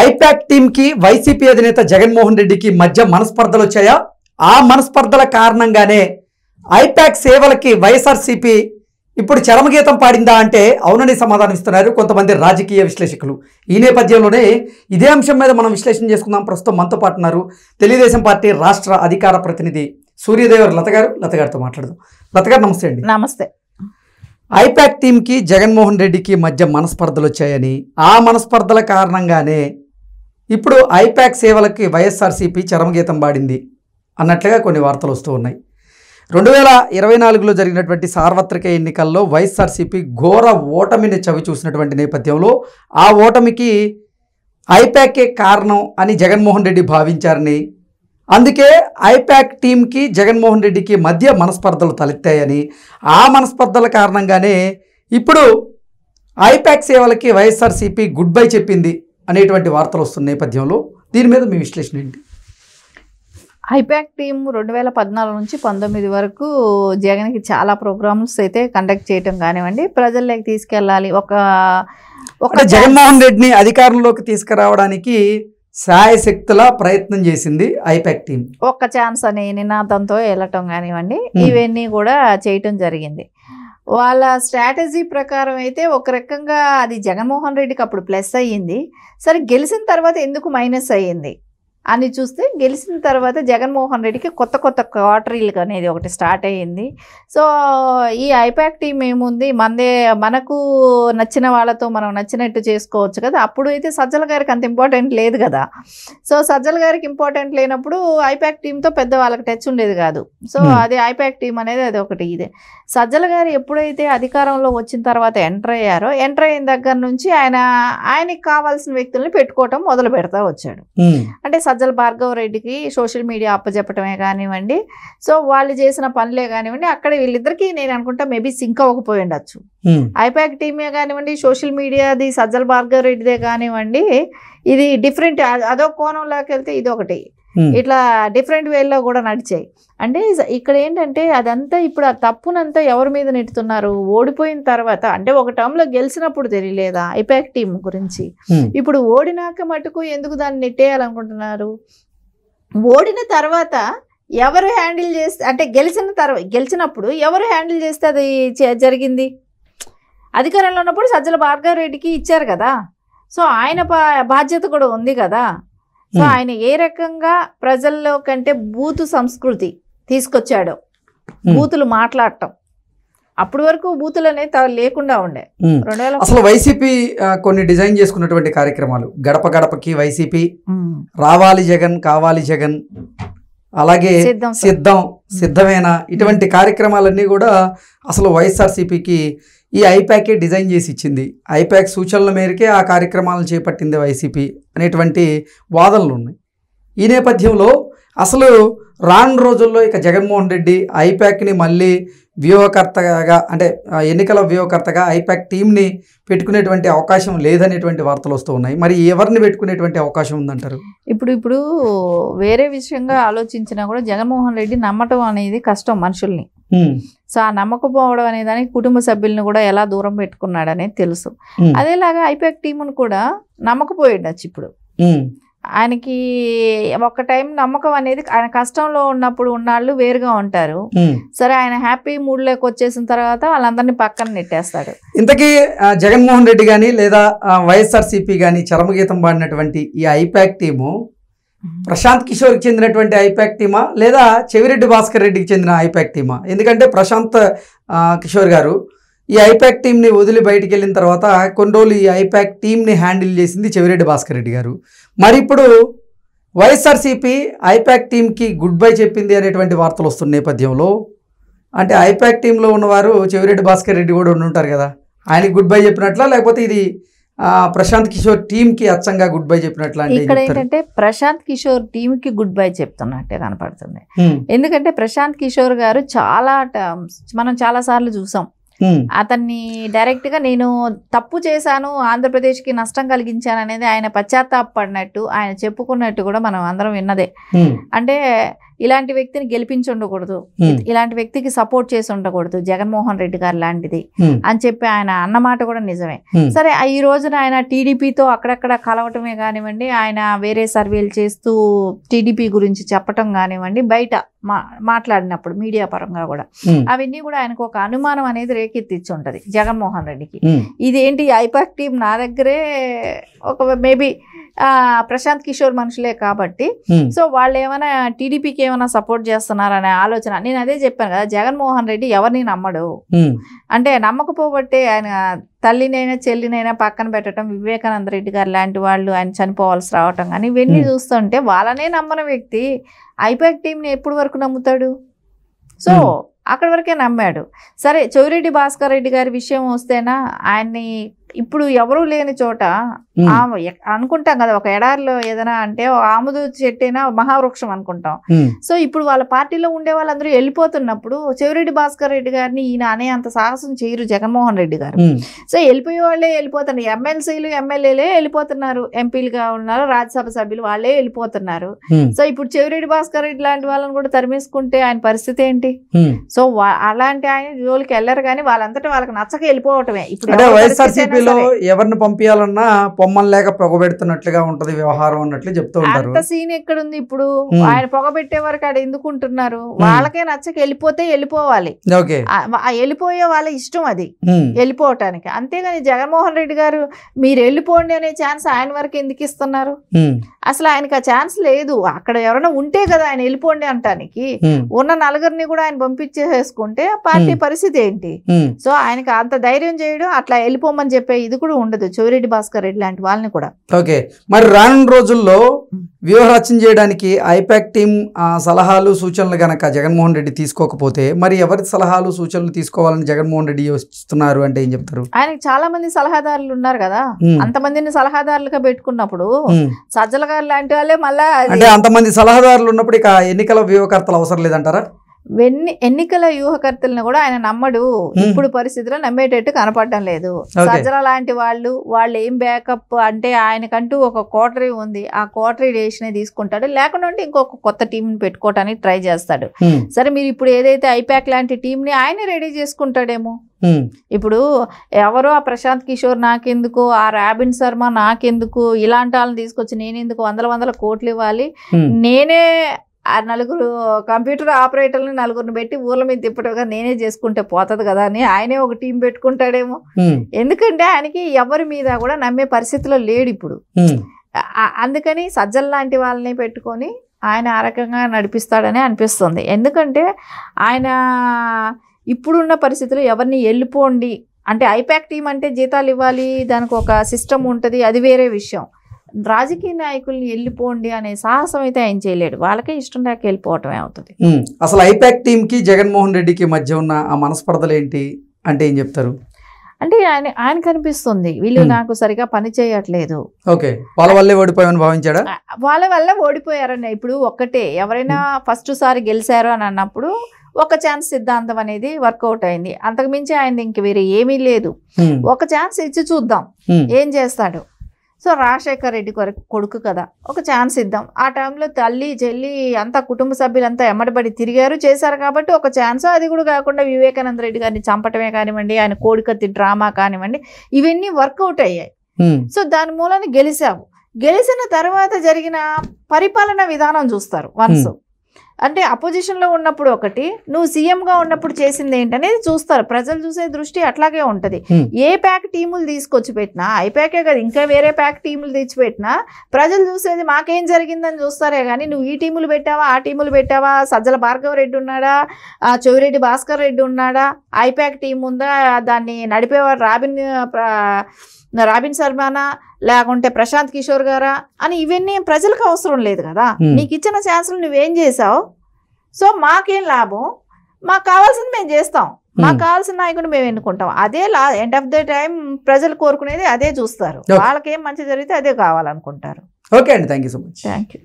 I-PAC టీంకి YCP అధినేత జగన్మోహన్ రెడ్డికి మధ్య మనస్పర్ధలు వచ్చాయా? ఆ మనస్పర్ధల కారణంగానే ఐపాక్ సేవలకి వైఎస్ఆర్సీపీ ఇప్పుడు చరమగీతం పాడిందా అంటే అవునని సమాధానం ఇస్తున్నారు కొంతమంది రాజకీయ విశ్లేషకులు. ఈ నేపథ్యంలోనే ఇదే అంశం మీద మనం విశ్లేషణ చేసుకుందాం. ప్రస్తుతం మనతో పాటు ఉన్నారు తెలుగుదేశం పార్టీ రాష్ట్ర అధికార ప్రతినిధి సూర్యదేవర్ లత గారు. లత గారితో మాట్లాడదాం. లత గారు నమస్తే అండి. నమస్తే. ఐపాక్ టీంకి జగన్మోహన్ రెడ్డికి మధ్య మనస్పర్ధలు వచ్చాయని, ఆ మనస్పర్ధల కారణంగానే ఇప్పుడు ఐపాక్ సేవలకి వైఎస్ఆర్సీపీ చరమగీతం పాడింది అన్నట్లుగా కొన్ని వార్తలు వస్తూ ఉన్నాయి. 2024లో జరిగినటువంటి సార్వత్రిక ఎన్నికల్లో వైఎస్ఆర్సీపీ ఘోర ఓటమిని చవి చూసినటువంటి నేపథ్యంలో ఆ ఓటమికి ఐపాకే కారణం అని జగన్మోహన్ రెడ్డి భావించారని, అందుకే ఐపాక్ టీంకి జగన్మోహన్ రెడ్డికి మధ్య మనస్పర్ధలు తలెత్తాయని, ఆ మనస్పర్ధల కారణంగానే ఇప్పుడు ఐపాక్ సేవలకి వైఎస్ఆర్సీపీ గుడ్ బై చెప్పింది అనేటువంటి వార్తలు వస్తున్న నేపథ్యంలో దీని మీద మీ విశ్లేషణ ఏంటి? ఐపాక్ టీం 2014 నుంచి 19 వరకు జగన్కి చాలా ప్రోగ్రామ్స్ అయితే కండక్ట్ చేయటం కానివ్వండి, ప్రజల్లోకి తీసుకెళ్ళాలి, ఒక జగన్మోహన్ రెడ్డిని అధికారంలోకి తీసుకురావడానికి శాయశక్తుల ప్రయత్నం చేసింది ఐపాక్ టీం. ఒక్క ఛాన్స్ అనే నినాదంతో వెళ్ళటం కానివ్వండి, ఇవన్నీ కూడా చేయటం జరిగింది. వాళ్ళ స్ట్రాటజీ ప్రకారం అయితే ఒక రకంగా అది జగన్మోహన్ రెడ్డికి అప్పుడు ప్లస్ అయ్యింది. సరే, గెలిచిన తర్వాత ఎందుకు మైనస్ అయ్యింది అని చూస్తే, గెలిచిన తర్వాత జగన్మోహన్ రెడ్డికి కొత్త క్వార్టరీలు అనేది ఒకటి స్టార్ట్ అయ్యింది. సో ఈ ఐపాక్ టీం ఏముంది, మనకు నచ్చిన వాళ్ళతో మనం నచ్చినట్టు చేసుకోవచ్చు కదా. అప్పుడు అయితే సజ్జల గారికి అంత ఇంపార్టెంట్ లేదు కదా. సో సజ్జల గారికి ఇంపార్టెంట్ లేనప్పుడు ఐపాక్ టీంతో పెద్ద వాళ్ళకి టచ్ ఉండేది కాదు. సో అది ఐపాక్ టీం అనేది అది ఒకటి. ఇదే సజ్జల గారు ఎప్పుడైతే అధికారంలో వచ్చిన తర్వాత ఎంటర్ అయిన దగ్గర నుంచి ఆయనకి కావాల్సిన వ్యక్తుల్ని పెట్టుకోవటం మొదలు పెడతా వచ్చాడు. అంటే సజ్జల భార్గవ రెడ్డికి సోషల్ మీడియా అప్పచెప్పటమే కానివ్వండి, సో వాళ్ళు చేసిన పనులే కానివ్వండి, అక్కడ వీళ్ళిద్దరికీ నేను అనుకుంటా మేబీ సింక్ అవ్వకపోయి ఉండొచ్చు. ఐపాక్ టీమే కానివ్వండి, సోషల్ మీడియాది సజ్జల భార్గవ రెడ్డిదే కానివ్వండి, ఇది డిఫరెంట్. అదో కోణంలోకి వెళ్తే ఇది ఒకటి, ఇట్లా డిఫరెంట్ వేలో కూడా నడిచాయి. అంటే ఇక్కడ ఏంటంటే అదంతా ఇప్పుడు ఆ తప్పునంతా ఎవరి మీద నెట్టుతున్నారు? ఓడిపోయిన తర్వాత, అంటే ఒక టర్మ్లో గెలిచినప్పుడు తెలియలేదా ఐపాక్ టీం గురించి? ఇప్పుడు ఓడినాక మటుకు ఎందుకు దాన్ని నెట్టేయాలనుకుంటున్నారు? ఓడిన తర్వాత ఎవరు హ్యాండిల్ చేస్తే, అంటే గెలిచినప్పుడు ఎవరు హ్యాండిల్ చేస్తే అది జరిగింది? అధికారంలో ఉన్నప్పుడు సజ్జల భార్గవ రెడ్డికి ఇచ్చారు కదా. సో ఆయన బాధ్యత కూడా ఉంది కదా. సో ఆయన ఏ రకంగా ప్రజల్లో కంటే బూతు సంస్కృతి తీసుకొచ్చాడో, బూతులు మాట్లాడటం, అప్పటి వరకు బూతులు అనేది లేకుండా ఉండే. అసలు వైసీపీ కొన్ని డిజైన్ చేసుకున్నటువంటి కార్యక్రమాలు, గడప గడపకి వైసీపీ, రావాలి జగన్ కావాలి జగన్, అలాగే సిద్ధమేనా, ఇటువంటి కార్యక్రమాలన్నీ కూడా అసలు వైఎస్ఆర్సీపీకి ఈ ఐపాకే డిజైన్ చేసి ఇచ్చింది. ఐపాక్ సూచనల మేరకే ఆ కార్యక్రమాలను చేపట్టింది వైసీపీ అనేటువంటి వాదనలు ఉన్నాయి. ఈ నేపథ్యంలో అసలు రాను రోజుల్లో ఇక జగన్మోహన్ రెడ్డి ఐపాక్ని మళ్ళీ వ్యూహకర్తగా, అంటే ఎన్నికల వ్యూహకర్తగా ఐపాక్ టీంని పెట్టుకునేటువంటి అవకాశం లేదనేటువంటి వార్తలు వస్తూ ఉన్నాయి. మరి ఎవరిని పెట్టుకునేటువంటి అవకాశం ఉందంటారు? ఇప్పుడు వేరే విషయంగా ఆలోచించినా కూడా జగన్మోహన్ రెడ్డి నమ్మటం అనేది కష్టం మనుషుల్ని. సో ఆ నమ్మకపోవడం అనే దానికి కుటుంబ సభ్యులను కూడా ఎలా దూరం పెట్టుకున్నాడు అనేది తెలుసు. అదేలాగా ఐపాక్ టీమును కూడా నమ్మకపోయిండొచ్చు. ఇప్పుడు ఆయనకి ఒక టైం నమ్మకం అనేది, ఆయన కష్టంలో ఉన్నప్పుడు ఉన్నాళ్ళు వేరుగా ఉంటారు. సరే, ఆయన హ్యాపీ మూడ్లోకి వచ్చేసిన తర్వాత వాళ్ళందరినీ పక్కన నెట్టేస్తాడు. ఇంతకీ జగన్మోహన్ రెడ్డి కానీ లేదా వైఎస్ఆర్సీపీ కానీ చరమగీతం పాడినటువంటి ఈ ఐపాక్ టీము ప్రశాంత్ కిషోర్కి చెందినటువంటి ఐపాక్ టీమా లేదా చెవిరెడ్డి భాస్కర్ రెడ్డికి చెందిన ఐపాక్ టీమా? ఎందుకంటే ప్రశాంత్ కిషోర్ గారు ఈ ఐపాక్ టీంని వదిలి బయటికి వెళ్ళిన తర్వాత కొన్ని రోజులు ఈ ఐపాక్ టీంని హ్యాండిల్ చేసింది చెవిరెడ్డి భాస్కర్ రెడ్డి గారు. మరి ఇప్పుడు వైఎస్ఆర్సీపీ ఐపాక్ టీంకి గుడ్ బై చెప్పింది అనేటువంటి వార్తలు వస్తున్న నేపథ్యంలో, అంటే ఐపాక్ టీంలో ఉన్నవారు చెవిరెడ్డి భాస్కర్ రెడ్డి కూడా ఉంటారు కదా, ఆయనకి గుడ్ బై చెప్పినట్లా, లేకపోతే ఇది ప్రశాంత్ కిషోర్ టీంకి అచ్చంగా గుడ్ బై చెప్పినట్లా? ఇక్కడ ఏంటంటే ప్రశాంత్ కిషోర్ టీంకి గుడ్ బై చెప్తున్నట్టే కనపడుతుంది. ఎందుకంటే ప్రశాంత్ కిషోర్ గారు మనం చాలా సార్లు చూసాం, అతన్ని డైరెక్ట్ గా నేను తప్పు చేశాను, ఆంధ్రప్రదేశ్కి నష్టం కలిగించాను అనేది ఆయన పశ్చాత్తాపడినట్టు ఆయన చెప్పుకున్నట్టు కూడా మనం అందరం విన్నదే. అంటే ఇలాంటి వ్యక్తిని గెలిపించి ఉండకూడదు, ఇలాంటి వ్యక్తికి సపోర్ట్ చేసి ఉండకూడదు జగన్మోహన్ రెడ్డి గారు లాంటిది అని చెప్పి ఆయన అన్నమాట కూడా నిజమే. సరే, ఈ రోజున ఆయన టీడీపీతో అక్కడక్కడ కలవటమే కానివ్వండి, ఆయన వేరే సర్వేలు చేస్తూ టీడీపీ గురించి చెప్పటం కానివ్వండి, బయట మాట్లాడినప్పుడు మీడియా పరంగా కూడా అవన్నీ కూడా ఆయనకు ఒక అనుమానం అనేది రేకెత్తించి ఉంటది జగన్మోహన్ రెడ్డికి. ఇదేంటి ఐపాక్ టీం నా దగ్గరే ఒక మేబీ ప్రశాంత్ కిషోర్ మనుషులే కాబట్టి సో వాళ్ళు ఏమైనా టీడీపీకి ఏమైనా సపోర్ట్ చేస్తున్నారనే ఆలోచన. నేను అదే చెప్పాను కదా, జగన్మోహన్ రెడ్డి ఎవరిని నమ్మడు. అంటే నమ్మకపోబట్టే ఆయన తల్లినైనా చెల్లినైనా పక్కన పెట్టడం, వివేకానంద రెడ్డి గారు లాంటి వాళ్ళు ఆయన చనిపోవాల్సి రావటం కానీ ఇవన్నీ చూస్తుంటే వాళ్ళనే నమ్మని వ్యక్తి ఐపాక్ టీంని ఎప్పుడు వరకు నమ్ముతాడు? సో అక్కడి వరకే నమ్మాడు. సరే, చెవిరెడ్డి భాస్కర్ రెడ్డి గారి విషయం వస్తేనా, ఆయన్ని ఇప్పుడు ఎవరూ లేని చోట అనుకుంటాం కదా, ఒక ఎడారిలో ఏదైనా అంటే ఆముదు చెట్టైనా మహావృక్షం అనుకుంటాం. సో ఇప్పుడు వాళ్ళ పార్టీలో ఉండే వాళ్ళందరూ వెళ్ళిపోతున్నప్పుడు చెవిరెడ్డి భాస్కర్ రెడ్డి గారిని ఈయన అనే అంత సాహసం చేయరు జగన్మోహన్ రెడ్డి గారు. సో వెళ్ళిపోయే వాళ్ళే వెళ్ళిపోతున్నారు, ఎమ్మెల్సీలు ఎమ్మెల్యేలే వెళ్ళిపోతున్నారు, ఎంపీలుగా ఉన్నారు, రాజ్యసభ సభ్యులు వాళ్ళే వెళ్ళిపోతున్నారు. సో ఇప్పుడు చెవిరెడ్డి భాస్కర్ రెడ్డి లాంటి వాళ్ళని కూడా తరిమేసుకుంటే ఆయన పరిస్థితి ఏంటి? సో అలాంటి ఆయన జోలికి వెళ్ళరు, కానీ వాళ్ళంతటా వాళ్ళకి నచ్చక వెళ్ళిపోవటమే. ఇప్పుడు ఎవరిని పంపించాలన్నా పొమ్మని లేక పొగబెడుతున్నట్లుగా ఉంటది వ్యవహారం అన్నట్లు చెప్తూ ఉంటారు. అంత సీన్ ఎక్కడుంది ఇప్పుడు? ఆయన పొగబెట్టే వరకు ఆడ ఎందుకుంటున్నారు? వాళ్ళకే నచ్చక వెళ్ళిపోతే వెళ్ళిపోవాలి, వెళ్ళిపోయే వాళ్ళ ఇష్టం అది వెళ్ళిపోవటానికి. అంతేగాని జగన్మోహన్ రెడ్డి గారు మీరు వెళ్ళిపోండి అనే ఛాన్స్ ఆయన వరకు ఎందుకు ఇస్తున్నారు? అసలు ఆయనకి ఆ ఛాన్స్ లేదు. అక్కడ ఎవరైనా ఉంటే కదా ఆయన వెళ్ళిపోండి అంటానికి. ఉన్న నలుగురిని కూడా ఆయన పంపించేసుకుంటే పార్టీ పరిస్థితి ఏంటి? సో ఆయనకి అంత ధైర్యం చేయడం, అట్లా వెళ్ళిపోమని చెప్పే ఇది కూడా ఉండదు చెవిరెడ్డి భాస్కర్ రెడ్డి లాంటి వాళ్ళని కూడా. ఓకే, మరి రానున్న రోజుల్లో వ్యూహరచన చేయడానికి ఐపాక్ టీం సలహాలు సూచనలు గనక జగన్మోహన్ రెడ్డి తీసుకోకపోతే మరి ఎవరి సలహాలు సూచనలు తీసుకోవాలని జగన్మోహన్ రెడ్డి యోచిస్తున్నారు అంటే ఏం చెప్తారు? ఆయనకి చాలా మంది సలహాదారులు ఉన్నారు కదా, అంతమందిని సలహాదారులుగా పెట్టుకున్నప్పుడు సజ్జల గారు లాంటి వాళ్ళే మళ్ళా అంటే అంతమంది సలహాదారులు ఉన్నప్పుడు ఇక ఎన్నికల వ్యూహకర్తలు అవసరం లేదంటారా? ఎన్నికల వ్యూహకర్తలను కూడా ఆయన నమ్మడు. ఇప్పుడు పరిస్థితిలో నమ్మేటట్టు కనపడటం లేదు. సజ్జల లాంటి వాళ్ళు ఏం బ్యాకప్ అంటే ఆయనకంటూ ఒక కోటరీ ఉంది, ఆ కోటరీ డెసిషన్ తీసుకుంటాడు, లేకుండా ఇంకొక కొత్త టీంని పెట్టుకోవటానికి ట్రై చేస్తాడు. సరే, మీరు ఇప్పుడు ఏదైతే ఐపాక్ లాంటి టీంని ఆయన రెడీ చేసుకుంటాడేమో. ఇప్పుడు ఎవరో ఆ ప్రశాంత్ కిషోర్ నాకెందుకు, ఆ రాబిన్ శర్మ నాకెందుకు, ఇలాంటి వాళ్ళని తీసుకొచ్చి నేనెందుకు వందల కోట్లు ఇవ్వాలి, నేనే ఆ నలుగురు కంప్యూటర్ ఆపరేటర్ని నలుగురిని పెట్టి ఊర్ల మీద తిప్పటగా నేనే చేసుకుంటే పోతుంది కదా అని ఆయనే ఒక టీం పెట్టుకుంటాడేమో. ఎందుకంటే ఆయనకి ఎవరి మీద కూడా నమ్మే పరిస్థితిలో లేడు ఇప్పుడు. అందుకని సజ్జల లాంటి వాళ్ళని పెట్టుకొని ఆయన ఆ రకంగా నడిపిస్తాడని అనిపిస్తుంది. ఎందుకంటే ఆయన ఇప్పుడున్న పరిస్థితిలో ఎవరిని వెళ్ళిపోండి అంటే, ఐపాక్ టీం అంటే జీతాలు ఇవ్వాలి, దానికి ఒక సిస్టమ్ ఉంటుంది, అది వేరే విషయం. రాజకీయ నాయకుల్ని వెళ్ళిపోండి అనే సాహసం అయితే ఆయన చేయలేడు, వాళ్ళకే ఇష్టం లేక వెళ్ళిపోవటమే అవుతుంది. అసలు ఐపాక్ టీం కి జగన్మోహన్ రెడ్డికి మధ్య ఉన్న ఆ మనస్పర్ధలు ఏంటి అంటే ఏం చెప్తారు? అంటే ఆయన కనిపిస్తుంది వీళ్ళు నాకు సరిగా పని చేయట్లేదు. ఓకే, వాళ్ళ వల్లే ఓడిపోయామని భావించాడా? వాళ్ళ వల్ల ఓడిపోయారని. ఇప్పుడు ఒక్కటే, ఎవరైనా ఫస్ట్ సారి గెలిచారు అని అన్నప్పుడు ఒక ఛాన్స్ సిద్ధాంతం అనేది వర్కౌట్ అయింది, అంతకుమించి ఆయన ఇంక వేరే ఏమీ లేదు. ఒక ఛాన్స్ ఇచ్చి చూద్దాం ఏం చేస్తాడు. సో రాజశేఖర్ రెడ్డి కొడుకు కదా, ఒక ఛాన్స్ ఇద్దాం. ఆ టైంలో తల్లి చెల్లి అంతా కుటుంబ సభ్యులంతా ఎమ్మడిబడి తిరిగారు చేశారు కాబట్టి ఒక ఛాన్స్. అది కూడా కాకుండా వివేకానంద రెడ్డి గారిని చంపటమే కానివ్వండి, ఆయన కోడికత్తి డ్రామా కానివ్వండి, ఇవన్నీ వర్కౌట్ అయ్యాయి. సో దాని మూలన గెలిచావు. గెలిచిన తర్వాత జరిగిన పరిపాలన విధానం చూస్తారు వన్స్. అంటే అపోజిషన్లో ఉన్నప్పుడు ఒకటి, నువ్వు సీఎంగా ఉన్నప్పుడు చేసింది ఏంటనేది చూస్తారు. ప్రజలు చూసే దృష్టి అట్లాగే ఉంటుంది. ఏ ప్యాక్ టీములు తీసుకొచ్చి పెట్టినా, ఐపాకే కదా ఇంకా వేరే ప్యాక్ టీములు తెచ్చిపెట్టినా ప్రజలు చూసేది మాకేం జరిగిందని చూస్తారే కానీ నువ్వు ఈ టీములు పెట్టావా ఆ టీములు పెట్టావా, సజ్జల భార్గవ రెడ్డి ఉన్నాడా, చెవిరెడ్డి భాస్కర్ రెడ్డి ఉన్నాడా, ఐపాక్ టీం ఉందా, దాన్ని నడిపేవాడు రాబిన్ శర్మనా లేకుంటే ప్రశాంత్ కిషోర్ గారా అని ఇవన్నీ ప్రజలకు అవసరం లేదు కదా. నీకు ఇచ్చిన ఛాన్సులు నువ్వేం చేసావు? సో మాకేం లాభం, మాకు కావాల్సింది మేము చేస్తాం, మాకు కావాల్సిన నాయకుడు మేము ఎన్నుకుంటాం. అదే ఎండ్ ఆఫ్ ద టైం ప్రజలు కోరుకునేది అదే చూస్తారు. వాళ్ళకేం మంచి జరిగితే అదే కావాలనుకుంటారు. ఓకే అండి, thank you so much. Thank you.